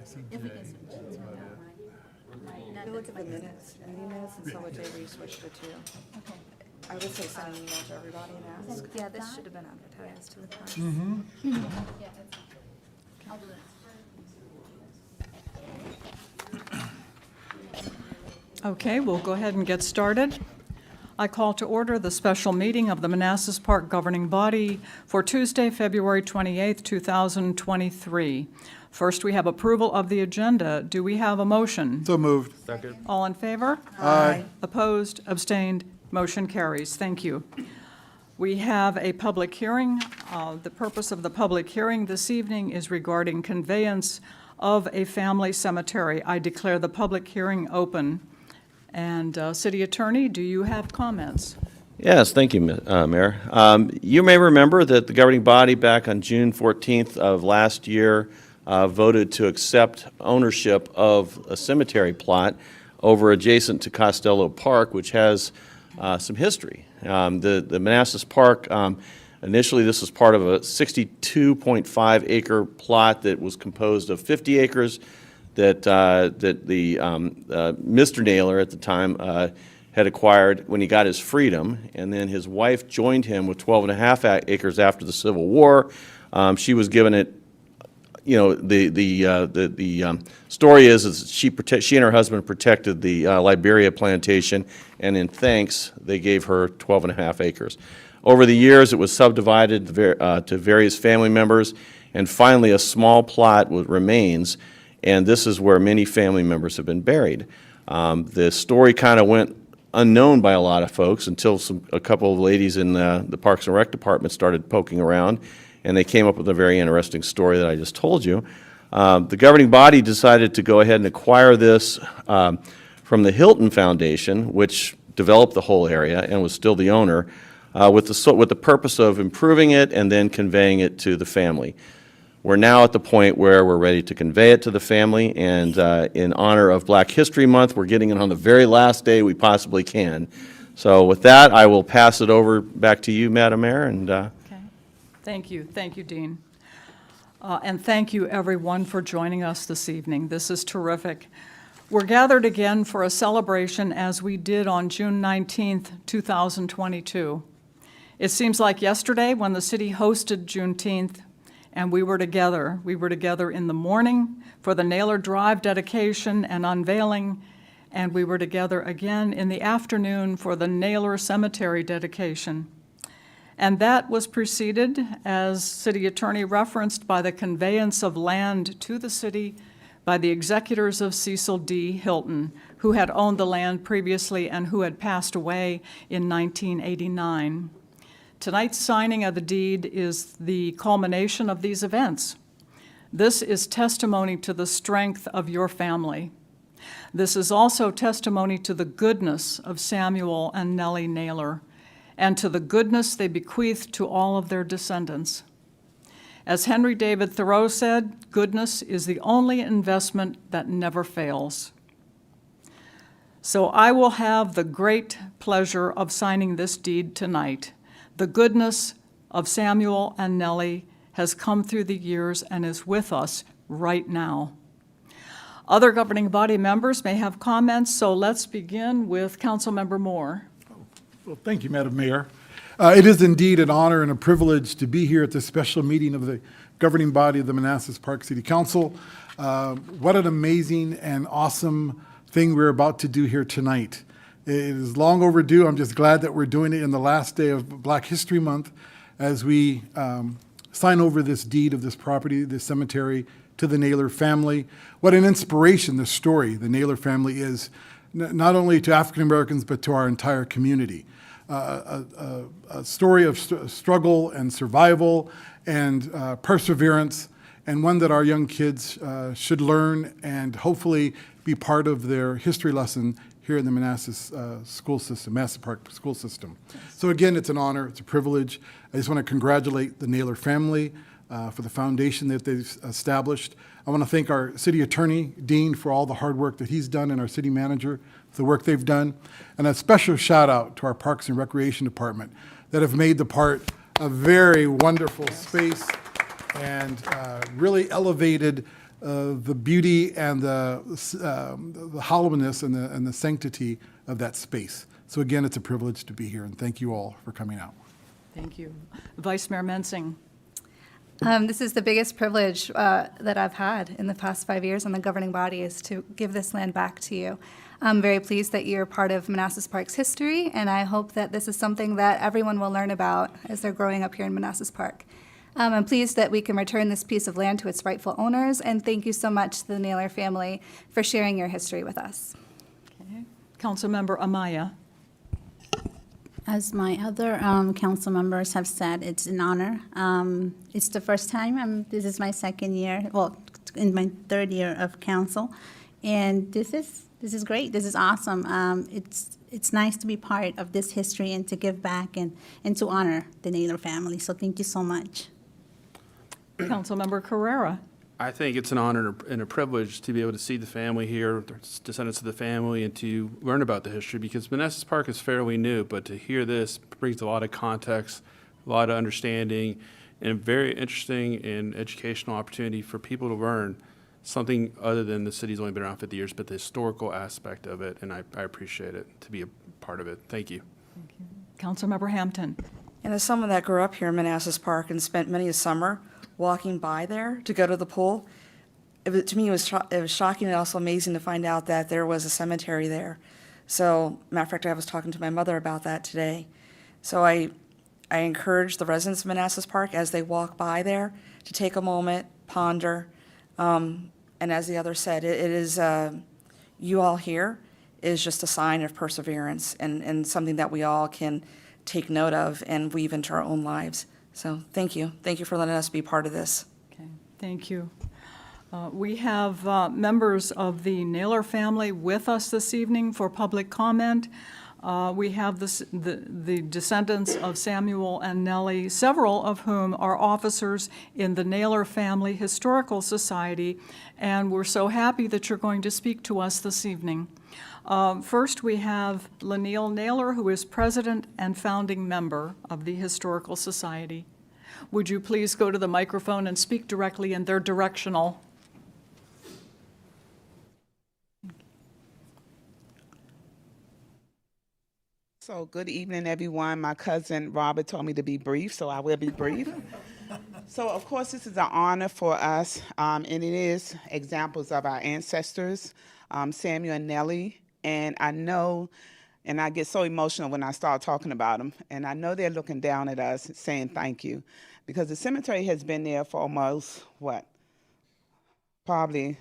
If we can switch it to You look at the minutes, meeting minutes, and so what day we switched it to. Okay. I would say send an email to everybody and ask. Yeah, this should have been advertised to the press. Mm-hmm. I'll do that. Okay, we'll go ahead and get started. I call to order the special meeting of the Manassas Park Governing Body for Tuesday, February 28th, 2023. First, we have approval of the agenda. Do we have a motion? So moved. Second. All in favor? Aye. Opposed? Abstained? Motion carries. Thank you. We have a public hearing. The purpose of the public hearing this evening is regarding conveyance of a family cemetery. I declare the public hearing open. And City Attorney, do you have comments? Yes, thank you, Mayor. You may remember that the governing body back on June 14th of last year voted to accept ownership of a cemetery plot over adjacent to Costello Park, which has some history. The Manassas Park, initially this was part of a 62.5 acre plot that was composed of 50 acres that the Mr. Naylor at the time had acquired when he got his freedom, and then his wife joined him with 12.5 acres after the Civil War. She was given it. You know, the story is she and her husband protected the Liberia plantation, and in thanks, they gave her 12.5 acres. Over the years, it was subdivided to various family members, and finally, a small plot remains, and this is where many family members have been buried. The story kind of went unknown by a lot of folks until a couple of ladies in the Parks and Rec department started poking around, and they came up with a very interesting story that I just told you. The governing body decided to go ahead and acquire this from the Hilton Foundation, which developed the whole area and was still the owner, with the purpose of improving it and then conveying it to the family. We're now at the point where we're ready to convey it to the family, and in honor of Black History Month, we're getting it on the very last day we possibly can. So with that, I will pass it over back to you, Madam Mayor, and Okay. Thank you. Thank you, Dean. And thank you, everyone, for joining us this evening. This is terrific. We're gathered again for a celebration as we did on June 19th, 2022. It seems like yesterday when the city hosted Juneteenth, and we were together. We were together in the morning for the Naylor Drive dedication and unveiling, and we were together again in the afternoon for the Naylor Cemetery dedication. And that was preceded, as City Attorney referenced, by the conveyance of land to the city by the executors of Cecil D. Hilton, who had owned the land previously and who had passed away in 1989. Tonight's signing of the deed is the culmination of these events. This is testimony to the strength of your family. This is also testimony to the goodness of Samuel and Nellie Naylor, and to the goodness they bequeathed to all of their descendants. As Henry David Thoreau said, goodness is the only investment that never fails. So I will have the great pleasure of signing this deed tonight. The goodness of Samuel and Nellie has come through the years and is with us right now. Other governing body members may have comments, so let's begin with Councilmember Moore. Well, thank you, Madam Mayor. It is indeed an honor and a privilege to be here at this special meeting of the governing body of the Manassas Park City Council. What an amazing and awesome thing we're about to do here tonight. It is long overdue. I'm just glad that we're doing it in the last day of Black History Month as we sign over this deed of this property, this cemetery, to the Naylor family. What an inspiration this story, the Naylor family, is, not only to African Americans, but to our entire community. A story of struggle and survival and perseverance, and one that our young kids should learn and hopefully be part of their history lesson here in the Manassas school system, Manassas Park school system. So again, it's an honor, it's a privilege. I just want to congratulate the Naylor family for the foundation that they've established. I want to thank our city attorney, Dean, for all the hard work that he's done, and our city manager for the work they've done. And a special shout out to our Parks and Recreation Department that have made the park a very wonderful space and really elevated the beauty and the hollowness and the sanctity of that space. So again, it's a privilege to be here, and thank you all for coming out. Thank you. Vice Mayor Mensing. This is the biggest privilege that I've had in the past 5 years on the governing body, is to give this land back to you. I'm very pleased that you're part of Manassas Park's history, and I hope that this is something that everyone will learn about as they're growing up here in Manassas Park. I'm pleased that we can return this piece of land to its rightful owners, and thank you so much to the Naylor family for sharing your history with us. Okay. Councilmember Amaya. As my other council members have said, it's an honor. It's the first time, this is my second year, well, in my third year of council, and this is great, this is awesome. It's nice to be part of this history and to give back and to honor the Naylor family, so thank you so much. Councilmember Carrera. I think it's an honor and a privilege to be able to see the family here, the descendants of the family, and to learn about the history, because Manassas Park is fairly new, but to hear this brings a lot of context, a lot of understanding, and a very interesting and educational opportunity for people to learn something other than the city's only been around 50 years, but the historical aspect of it, and I appreciate it to be a part of it. Thank you. Councilmember Hampton. And as someone that grew up here in Manassas Park and spent many a summer walking by there to go to the pool, to me, it was shocking and also amazing to find out that there was a cemetery there. So, matter of fact, I was talking to my mother about that today. So I encourage the residents of Manassas Park, as they walk by there, to take a moment, ponder, and as the other said, it is, you all here is just a sign of perseverance and something that we all can take note of and weave into our own lives. So thank you. Thank you for letting us be part of this. Okay, thank you. We have members of the Naylor family with us this evening for public comment. We have the descendants of Samuel and Nellie, several of whom are officers in the Naylor Family Historical Society, and we're so happy that you're going to speak to us this evening. First, we have Lanille Naylor, who is president and founding member of the Historical Society. Would you please go to the microphone and speak directly in their directional? So good evening, everyone. My cousin Robert told me to be brief, so I will be brief. So of course, this is an honor for us, and it is examples of our ancestors, Samuel and Nellie. And I know, and I get so emotional when I start talking about them, and I know they're looking down at us saying thank you, because the cemetery has been there for almost, what, probably,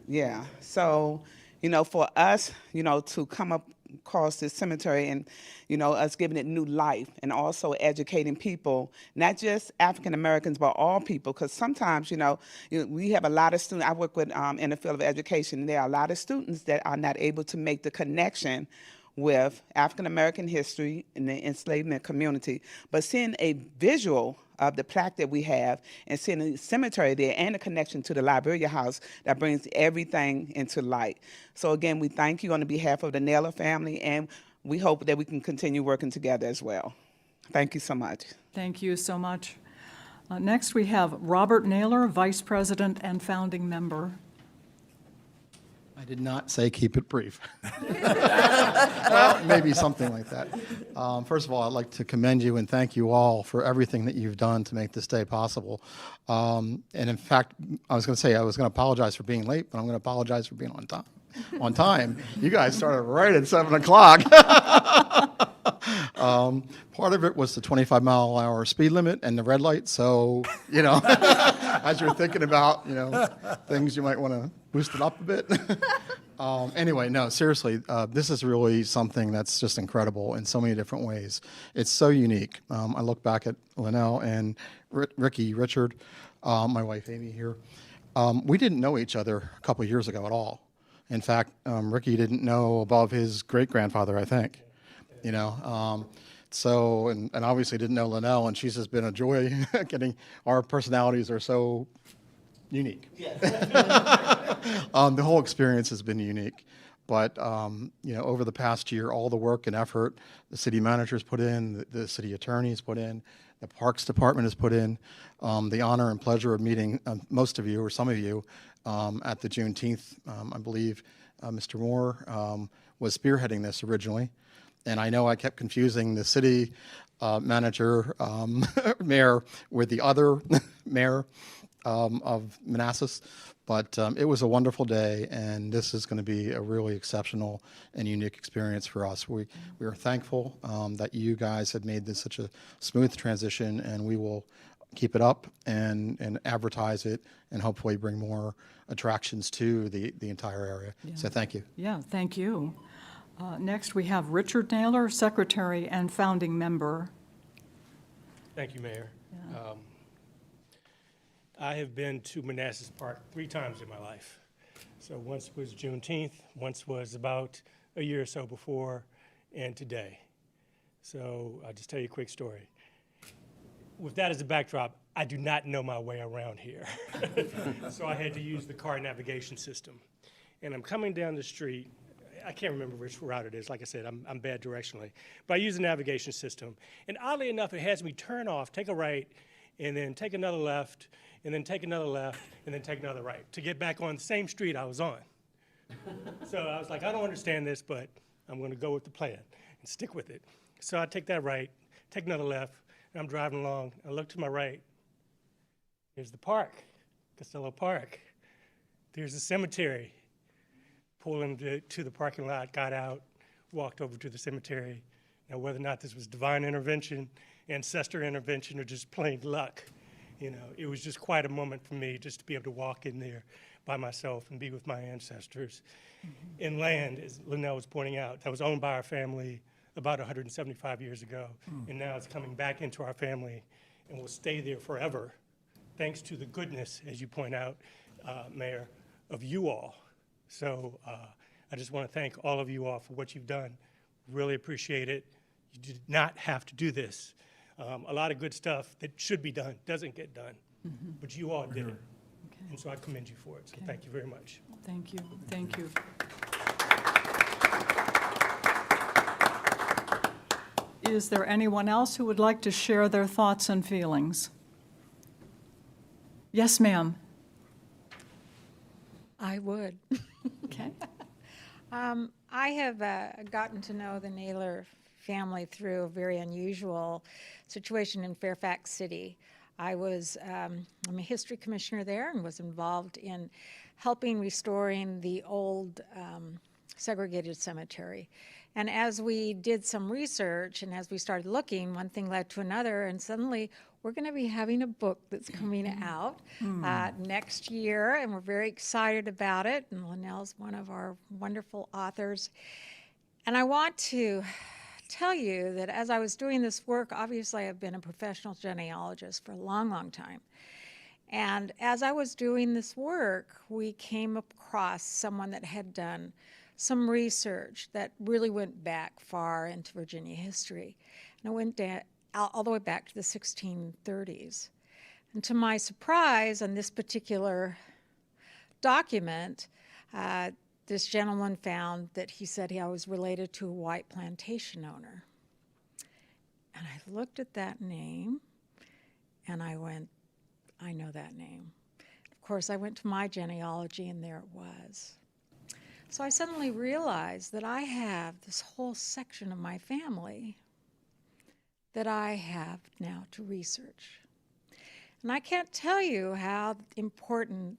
yeah. So, you know, for us, you know, to come up across this cemetery and, you know, us giving it new life and also educating people, not just African Americans, but all people, because sometimes, you know, we have a lot of students, I work with in the field of education, and there are a lot of students that are not able to make the connection with African American history and the enslavement community, but seeing a visual of the plaque that we have and seeing the cemetery there and the connection to the Liberia House, that brings everything into light. So again, we thank you on behalf of the Naylor family, and we hope that we can continue working together as well. Thank you so much. Thank you so much. Next, we have Robert Naylor, Vice President and founding member. I did not say keep it brief. Well, maybe something like that. First of all, I'd like to commend you and thank you all for everything that you've done to make this day possible. And in fact, I was going to say I was going to apologize for being late, but I'm going to apologize for being on time. On time. You guys started right at 7 o'clock. Part of it was the 25-mile-an-hour speed limit and the red light. So, you know, as you're thinking about, you know, things you might want to boost it up a bit. Anyway, no, seriously, this is really something that's just incredible in so many different ways. It's so unique. I look back at Linnell and Richard, my wife Amy here. We didn't know each other a couple of years ago at all. In fact, Ricky didn't know above his great-grandfather, I think. You know, so, and obviously didn't know Linnell, and she's just been a joy getting, our personalities are so unique. Yes. The whole experience has been unique. But, over the past year, all the work and effort the city manager's put in, the city attorney's put in, the Parks Department has put in, the honor and pleasure of meeting most of you or some of you at the Juneteenth, I believe Mr. Moore was spearheading this originally. And I know I kept confusing the city manager, mayor, with the other mayor of Manassas. But it was a wonderful day, and this is going to be a really exceptional and unique experience for us. We are thankful that you guys have made this such a smooth transition, and we will keep it up and advertise it and hopefully bring more attractions to the entire area. So thank you. Yeah, thank you. Next, we have Richard Naylor, Secretary and founding member. Thank you, Mayor. I have been to Manassas Park 3 times in my life. So once was Juneteenth, once was about a year or so before, and today. So I'll just tell you a quick story. With that as a backdrop, I do not know my way around here. So I had to use the car navigation system. And I'm coming down the street. I can't remember which route it is. Like I said, I'm bad directionally. But I use the navigation system. And oddly enough, it has me turn off, take a right, and then take another left, and then take another left, and then take another right to get back on the same street I was on. So I was like, I don't understand this, but I'm going to go with the plan and stick with it. So I take that right, take another left, and I'm driving along. I look to my right. There's the park, Costello Park. There's the cemetery. Pulled into the parking lot, got out, walked over to the cemetery. Now, whether or not this was divine intervention, ancestor intervention, or just plain luck, it was just quite a moment for me just to be able to walk in there by myself and be with my ancestors. In land, as Linnell was pointing out, that was owned by our family about 175 years ago, and now it's coming back into our family and will stay there forever, thanks to the goodness, as you point out, Mayor, of you all. So I just want to thank all of you all for what you've done. Really appreciate it. You did not have to do this. A lot of good stuff that should be done doesn't get done, but you all did it. Okay. And so I commend you for it. So thank you very much. Thank you, thank you. Is there anyone else who would like to share their thoughts and feelings? Yes, ma'am. I would. Okay. I have gotten to know the Naylor family through a very unusual situation in Fairfax City. I'm a history commissioner there and was involved in helping restoring the old segregated cemetery. And as we did some research and as we started looking, one thing led to another, and suddenly we're going to be having a book that's coming out next year, and we're very excited about it. And Linnell's one of our wonderful authors. And I want to tell you that as I was doing this work, obviously I've been a professional genealogist for a long, long time. And as I was doing this work, we came across someone that had done some research that really went back far into Virginia history. And it went all the way back to the 1630s. And to my surprise, on this particular document, this gentleman found that he said he was related to a white plantation owner. And I looked at that name, and I went, I know that name. Of course, I went to my genealogy, and there it was. So I suddenly realized that I have this whole section of my family that I have now to research. And I can't tell you how important.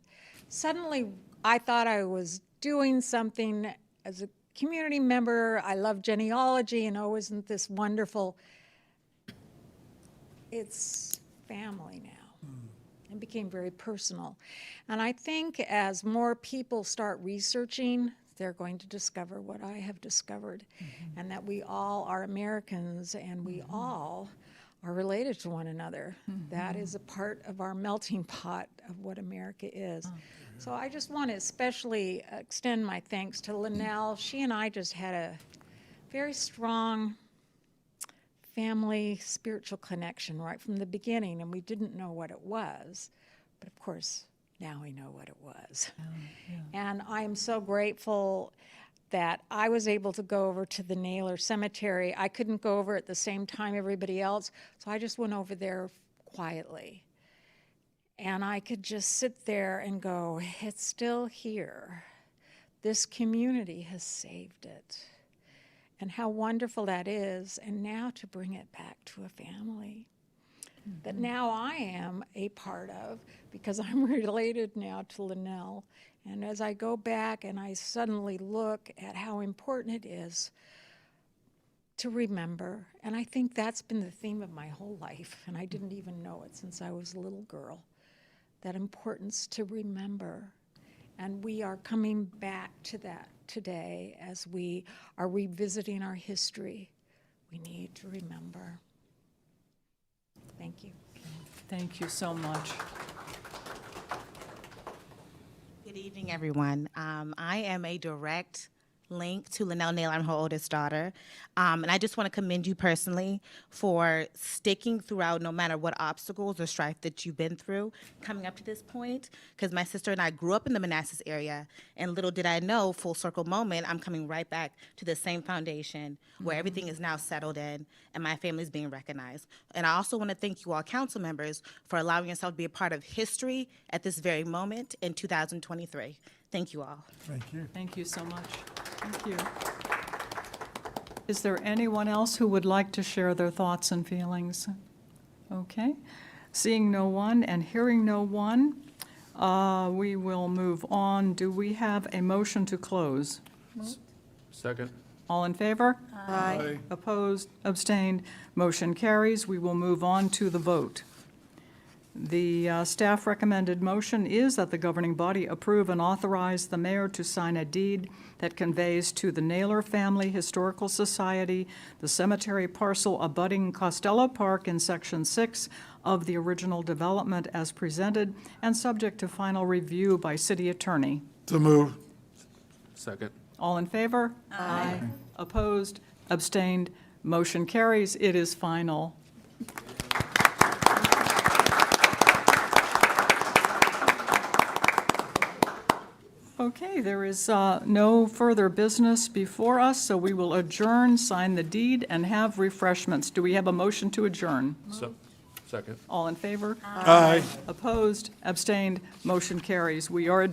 Suddenly, I thought I was doing something as a community member. I love genealogy, and oh, isn't this wonderful? It's family now. It became very personal. And I think as more people start researching, they're going to discover what I have discovered, and that we all are Americans, and we all are related to one another. That is a part of our melting pot of what America is. So I just want to especially extend my thanks to Linnell. She and I just had a very strong family spiritual connection right from the beginning, and we didn't know what it was, but of course now we know what it was. And I am so grateful that I was able to go over to the Naylor Cemetery. I couldn't go over at the same time everybody else, so I just went over there quietly. And I could just sit there and go, it's still here. This community has saved it. And how wonderful that is. And now to bring it back to a family that now I am a part of, because I'm related now to Linnell. And as I go back and I suddenly look at how important it is to remember, and I think that's been the theme of my whole life, and I didn't even know it since I was a little girl, that importance to remember. And we are coming back to that today as we are revisiting our history. We need to remember. Thank you. Thank you so much. Good evening, everyone. I am a direct link to Linnell Naylor. I'm her oldest daughter. And I just want to commend you personally for sticking throughout no matter what obstacles or strife that you've been through coming up to this point. Because my sister and I grew up in the Manassas area, and little did I know, full circle moment, I'm coming right back to the same foundation where everything is now settled in and my family's being recognized. And I also want to thank you all council members for allowing yourself to be a part of history at this very moment in 2023. Thank you all. Thank you. Thank you so much. Thank you. Is there anyone else who would like to share their thoughts and feelings? Okay. Seeing no one and hearing no one, we will move on. Do we have a motion to close? Second. All in favor? Aye. Opposed? Abstained? Motion carries. We will move on to the vote. The staff recommended motion is that the governing body approve and authorize the mayor to sign a deed that conveys to the Naylor Family Historical Society the cemetery parcel abutting Costello Park in Section 6 of the original development as presented and subject to final review by city attorney. So moved. Second. All in favor? Aye. Opposed? Abstained? Motion carries. It is final. Okay, there is no further business before us, so we will adjourn, sign the deed, and have refreshments. Do we have a motion to adjourn? Second. All in favor? Aye. Opposed? Abstained? Motion carries. We are adjourned.